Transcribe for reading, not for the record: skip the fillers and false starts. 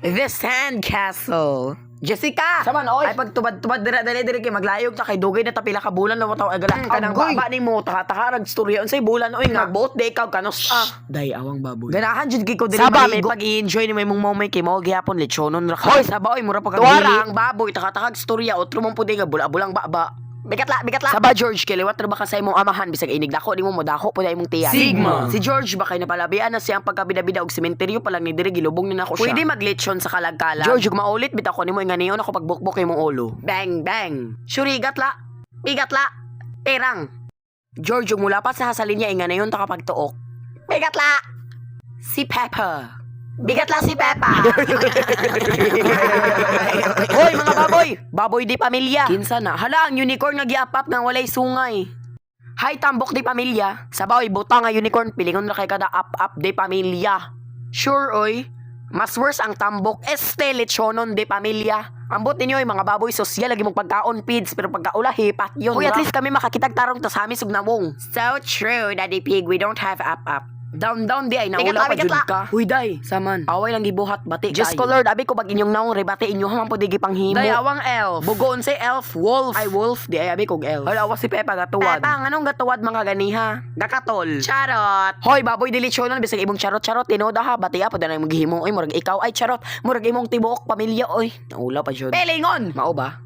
The Sandcastle. Jessica! Saman, oy. Ay pagtubad-tubad dira kay maglayog ta kay dugay na tapila ka bulan na mataw agala kanang Agoy. baba ni mo taka-taka storya unsay bulan oy nga magbuot de ikaw kanos day awang baboy. Ganahan jud gi ko dili Saba, may may pag-i-enjoy ni may mong momay kay mao gihapon lechonon ra ka. Hoy saba oy mura pa ka Tuwara. ang baboy taka-taka storya otro mong pudi nga bula-bulang baba. Bigat la. Saba George, kiliwat ra ba ka sa imong amahan bisag inig dako di mo modako po na imong tiyan. Sigma. Si George ba kay napalabian na siyang pagkabida-bida og sementeryo pa lang ni diri gilubong ni nako siya. Pwede maglechon sa kalagkalag. George, ug maulit bitaw ko nimo inganiyon ako pagbukbok imong ulo. Bang bang. Surigat la. Bigat la. Terang. George, ug mula pa sa hasalin niya inganayon ta kapag tuok. Bigat la. Si Peppa. Bigat la si Peppa. Hoy mga baboy, baboy di pamilya. Kinsa na? Hala ang unicorn nga giapap nga walay sungay. Hay tambok di pamilya. Sabaw butang nga unicorn pilingon ra kay kada up di pamilya. Sure oy. Mas worse ang tambok este lechonon de pamilya. Ambot ninyo mga baboy sosyal lagi mong pagkaon feeds pero pagkaula hipat yun. Uy, at least kami makakitag tarong to sa amin sugnawong. So true, Daddy Pig, we don't have up. Down di ay naula pa jud ka. Huy day, saman. Away lang gibuhat bati. Just color abi ko pag inyong naong rebate inyo man pud gipanghimo. Day awang elf. Bugoon si elf, wolf. Ay wolf di ay abi kog elf. Hala awas si Pepa gatuwad. Pepa nganong gatuwad mga ganiha? Gakatol. Charot. Hoy baboy dilichonon bisag imong charot tinoda ha bati apod na maghimo. Oy murag ikaw ay charot. Murag imong tibuok pamilya oy. Naula pa jud. Pelingon. Mao ba?